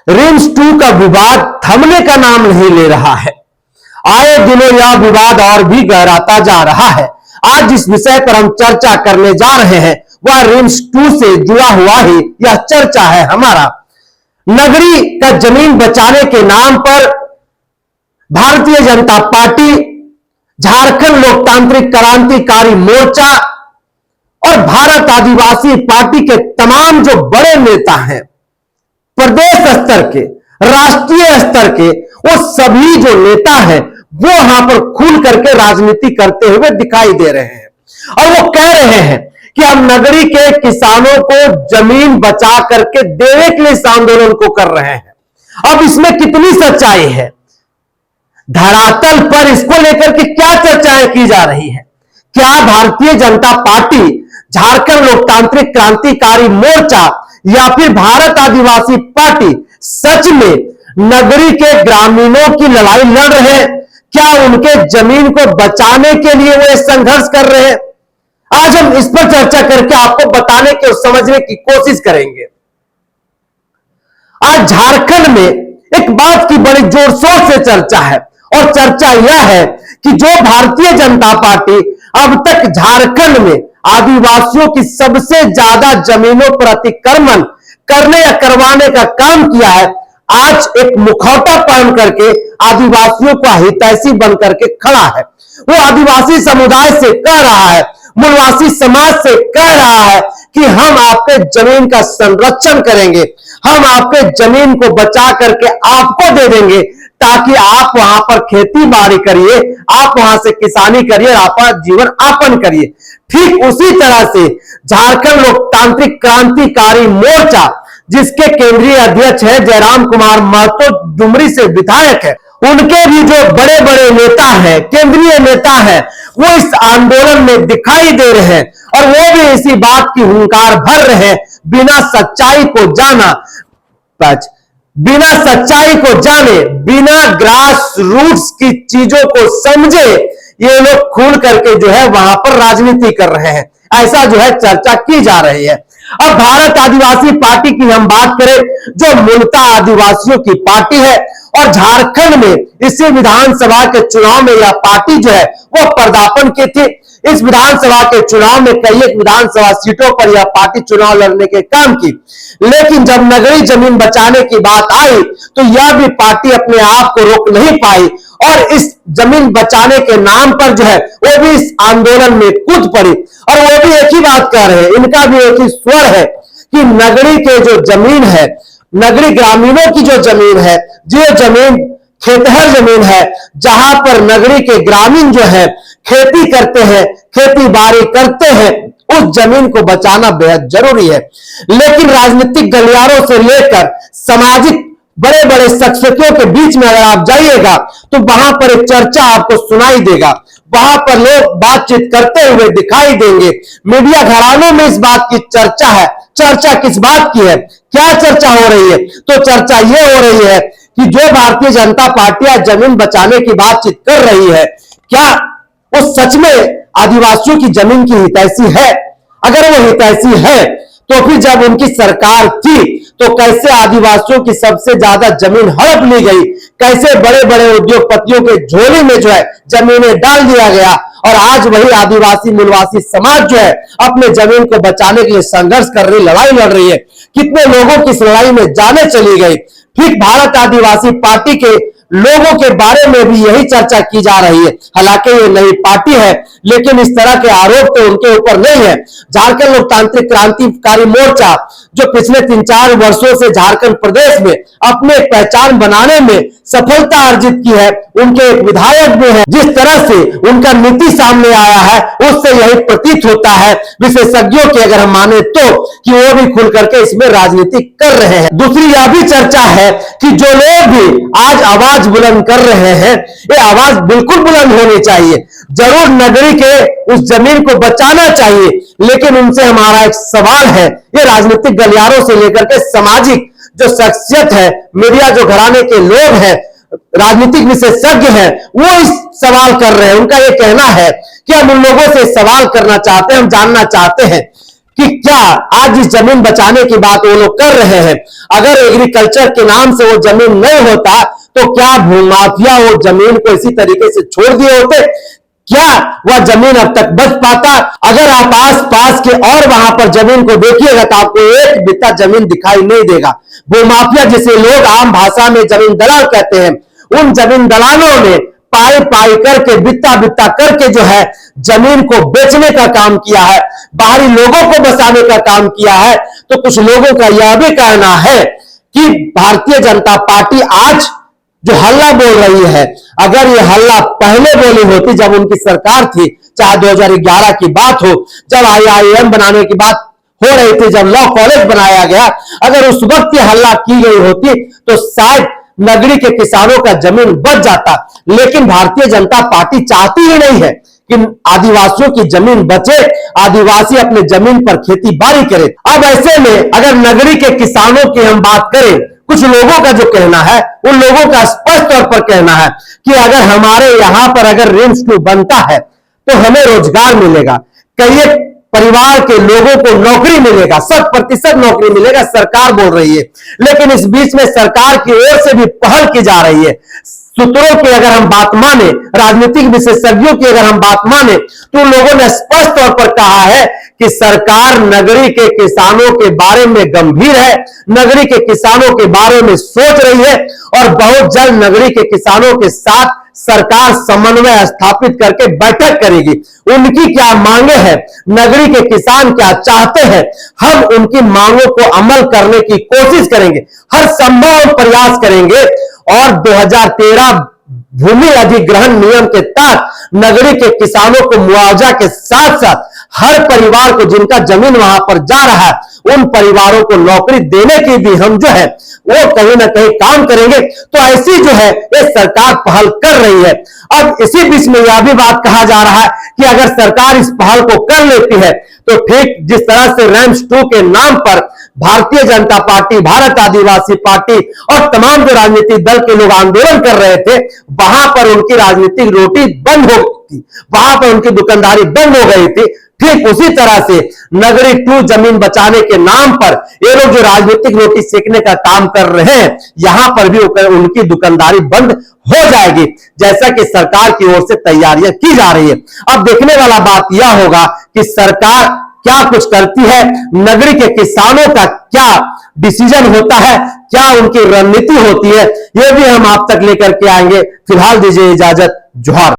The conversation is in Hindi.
रिम्स-2 का विवाद थमने का नाम नहीं ले रहा है। आए दिनों यह विवाद और भी गहराता जा रहा है। आज जिस विषय पर हम चर्चा करने जा रहे हैं वह रिम्स-2 से जुड़ा हुआ ही यह चर्चा है हमारा। नगरी का जमीन बचाने के नाम पर भारतीय जनता पार्टी, झारखंड लोकतांत्रिक क्रांतिकारी मोर्चा और भारत आदिवासी पार्टी के तमाम जो बड़े नेता हैं, प्रदेश स्तर के, राष्ट्रीय स्तर के, वो सभी जो नेता हैं वो यहां पर खुल करके राजनीति करते हुए दिखाई दे रहे हैं और वो कह रहे हैं कि हम नगरी के किसानों को जमीन बचा करके देने के लिए इस आंदोलन को कर रहे हैं। अब इसमें कितनी सच्चाई है, धरातल पर इसको लेकर के क्या चर्चाएं की जा रही है? क्या भारतीय जनता पार्टी, झारखंड लोकतांत्रिक क्रांतिकारी मोर्चा या फिर भारत आदिवासी पार्टी सच में नगरी के ग्रामीणों की लड़ाई लड़ रहे हैं? क्या उनके जमीन को बचाने के लिए वो संघर्ष कर रहे हैं? आज हम इस पर चर्चा करके आपको बताने की और समझने की कोशिश करेंगे। आज झारखंड में एक बात की बड़ी जोर शोर से चर्चा है और चर्चा यह है कि जो भारतीय जनता पार्टी अब तक झारखंड में आदिवासियों की सबसे ज्यादा जमीनों पर अतिक्रमण करने या करवाने का काम किया है, आज एक मुखौटा पहन करके आदिवासियों का हितैषी बन करके खड़ा है। वो आदिवासी समुदाय से कह रहा है, मूलवासी समाज से कह रहा है कि हम आपके जमीन का संरक्षण करेंगे, हम आपके जमीन को बचा करके आपको दे देंगे ताकि आप वहां पर खेती बाड़ी करिए, आप वहां से किसानी करिए, आप जीवन यापन करिए। ठीक उसी तरह से झारखंड लोकतांत्रिक क्रांतिकारी मोर्चा, जिसके केंद्रीय अध्यक्ष है जयराम कुमार महतो, डुमरी से विधायक है, उनके भी जो बड़े बड़े नेता हैं, केंद्रीय नेता हैं, वो इस आंदोलन में दिखाई दे रहे हैं और वो भी इसी बात की हुंकार भर रहे हैं। बिना सच्चाई को जाने, बिना ग्रास रूट्स की चीजों को समझे ये लोग खुल करके जो है वहां पर राजनीति कर रहे हैं, ऐसा जो है चर्चा की जा रही है। अब भारत आदिवासी पार्टी की हम बात करें, जो मूलतः आदिवासियों की पार्टी है और झारखंड में इसी विधानसभा के चुनाव में यह पार्टी जो है वो पदार्पण की थी। इस विधानसभा के चुनाव में कई एक विधानसभा सीटों पर यह पार्टी चुनाव लड़ने के काम की, लेकिन जब नगरी जमीन बचाने की बात आई तो यह भी पार्टी अपने आप को रोक नहीं पाई और इस जमीन बचाने के नाम पर जो है वो भी इस आंदोलन में कूद पड़ी और वो भी एक ही बात कह रहे हैं, इनका भी एक ही स्वर है कि नगरी के जो जमीन है, नगरी ग्रामीणों की जो जमीन है, जो जमीन खेतहर जमीन है, जहां पर नगरी के ग्रामीण जो है खेती करते हैं, खेती बाड़ी करते हैं, उस जमीन को बचाना बेहद जरूरी है। लेकिन राजनीतिक गलियारों से लेकर सामाजिक बड़े बड़े शख्सियतों के बीच में अगर आप जाइएगा तो वहां पर एक चर्चा आपको सुनाई देगा, वहां पर लोग बातचीत करते हुए दिखाई देंगे। मीडिया घरानों में इस बात की चर्चा है। चर्चा किस बात की है, क्या चर्चा हो रही है? तो चर्चा यह हो रही है कि जो भारतीय जनता पार्टी जमीन बचाने की बातचीत कर रही है, क्या वो सच में आदिवासियों की जमीन की हितैषी है? अगर वो हितैषी है तो फिर जब उनकी सरकार थी तो कैसे आदिवासियों की सबसे ज्यादा जमीन हड़प ली गई, कैसे बड़े बड़े उद्योगपतियों के झोली में जो है जमीनें डाल दिया गया और आज वही आदिवासी मूलवासी समाज जो है अपने जमीन को बचाने के लिए संघर्ष कर रही, लड़ाई लड़ रही है। कितने लोगों की इस लड़ाई में जाने चली गई। ठीक भारत आदिवासी पार्टी के लोगों के बारे में भी यही चर्चा की जा रही है। हालांकि ये नई पार्टी है लेकिन इस तरह के आरोप तो उनके ऊपर नहीं है। झारखंड लोकतांत्रिक क्रांतिकारी मोर्चा जो पिछले 3-4 वर्षों से झारखंड प्रदेश में अपने पहचान बनाने में सफलता अर्जित की है, उनके एक विधायक भी हैं, जिस तरह से उनका नीति सामने आया है उससे यही प्रतीत होता है, विशेषज्ञों की अगर हम माने तो, कि वो भी खुल करके इसमें राजनीति कर रहे हैं। दूसरी यह भी चर्चा है कि जो लोग भी आज आवाज बुलंद कर रहे हैं, ये आवाज बिल्कुल बुलंद होनी चाहिए, जरूर नगरी के उस जमीन को बचाना चाहिए, लेकिन उनसे हमारा एक सवाल है, ये राजनीतिक गलियारों से लेकर के सामाजिक जो शख्सियत है, मीडिया जो घराने के लोग हैं, राजनीतिक विशेषज्ञ हैं, वो इस सवाल कर रहे हैं। उनका ये कहना है कि हम उन लोगों से सवाल करना चाहते हैं, हम जानना चाहते हैं कि क्या आज इस जमीन बचाने की बात वो लोग कर रहे हैं। अगर एग्रीकल्चर के नाम से वो जमीन नहीं होता तो क्या भूमाफिया वो जमीन को इसी तरीके से छोड़ दिए होते? क्या वह जमीन अब तक बच पाता? अगर आप आस पास के और वहां पर जमीन को देखिएगा तो आपको एक बित्ता जमीन दिखाई नहीं देगा। भूमाफिया जिसे लोग आम भाषा में जमीन दलाल कहते हैं, उन जमीन दलालों ने पाई पाई करके बित्ता बित्ता करके जो है जमीन को बेचने का काम किया है, बाहरी लोगों को बसाने का काम किया है। तो कुछ लोगों का यह भी कहना है कि भारतीय जनता पार्टी आज जो हल्ला बोल रही है, अगर ये हल्ला पहले बोली होती जब उनकी सरकार थी, चाहे 2011 की बात हो, जब IIM बनाने की बात हो रही थी, जब लॉ कॉलेज बनाया गया, अगर उस वक्त ये हल्ला की गई होती तो शायद नगरी के किसानों का जमीन बच जाता। लेकिन भारतीय जनता पार्टी चाहती ही नहीं है कि आदिवासियों की जमीन बचे, आदिवासी अपने जमीन पर खेती बाड़ी करे। अब ऐसे में अगर नगरी के किसानों की हम बात करें, कुछ लोगों का जो कहना है, उन लोगों का स्पष्ट तौर पर कहना है कि अगर हमारे यहां पर अगर रिम्स 2 बनता है तो हमें रोजगार मिलेगा, कई परिवार के लोगों को नौकरी मिलेगा, 100% नौकरी मिलेगा, सरकार बोल रही है। लेकिन इस बीच में सरकार की ओर से भी पहल की जा रही है। सूत्रों की अगर हम बात माने, राजनीतिक विशेषज्ञों की अगर हम बात माने, तो लोगों ने स्पष्ट तौर पर कहा है कि सरकार नगरी के किसानों के बारे में गंभीर है, नगरी के किसानों के बारे में सोच रही है और बहुत जल्द नगरी के किसानों के साथ सरकार समन्वय स्थापित करके बैठक करेगी। उनकी क्या मांगे हैं, नगरी के किसान क्या चाहते हैं, हम उनकी मांगों को अमल करने की कोशिश करेंगे, हर संभव प्रयास करेंगे। और 2013 भूमि अधिग्रहण नियम के तहत नगरी के किसानों को मुआवजा के साथ साथ हर परिवार को जिनका जमीन वहां पर जा रहा है, उन परिवारों को नौकरी देने की भी हम जो है वो कहीं ना कहीं काम करेंगे। तो ऐसी जो है ये सरकार पहल कर रही है। अब इसी बीच में यह भी बात कहा जा रहा है कि अगर सरकार इस पहल को कर लेती है तो ठीक जिस तरह से रैम्स 2 के नाम पर भारतीय जनता पार्टी, भारत आदिवासी पार्टी और तमाम जो राजनीतिक दल के लोग आंदोलन कर रहे थे, वहां पर उनकी राजनीतिक रोटी बंद हो गई थी, वहां पर उनकी दुकानदारी बंद हो गई थी। ठीक उसी तरह से नगरी 2 जमीन बचाने के नाम पर ये लोग जो राजनीतिक रोटी सेकने का काम कर रहे हैं, यहां पर भी उनकी दुकानदारी बंद हो जाएगी, जैसा कि सरकार की ओर से तैयारियां की जा रही है। अब देखने वाला बात यह होगा कि सरकार क्या कुछ करती है, नगरी के किसानों का क्या डिसीजन होता है, क्या उनकी रणनीति होती है, यह भी हम आप तक लेकर के आएंगे। फिलहाल दीजिए इजाजत, जोहार।